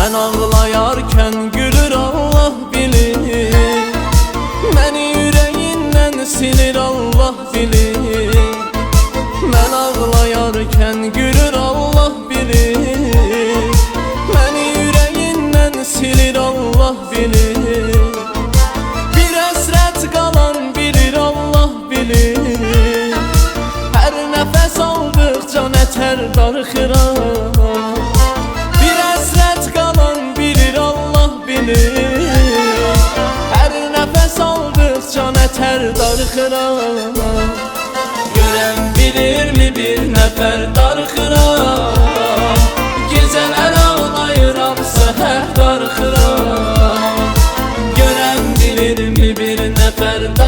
Mən ağlayarkən gülür Allah bilir, məni ürəyindən silir Allah bilir. Mən ağlayarkən gülür Allah bilir, məni ürəyindən silir Allah bilir. Bir əsrət qalan bilir Allah bilir, hər nəfəs aldıqca nətər darıxıram. Bir əsrət qalan bilir Allah bilir, hər nəfəs aldıqca nətər darıxıram. Görən bilirmi bir nəfər darıxıram, gecələr ağlayıram, səhər darıxıram. Görən bilirmi bir nəfər darıxıram,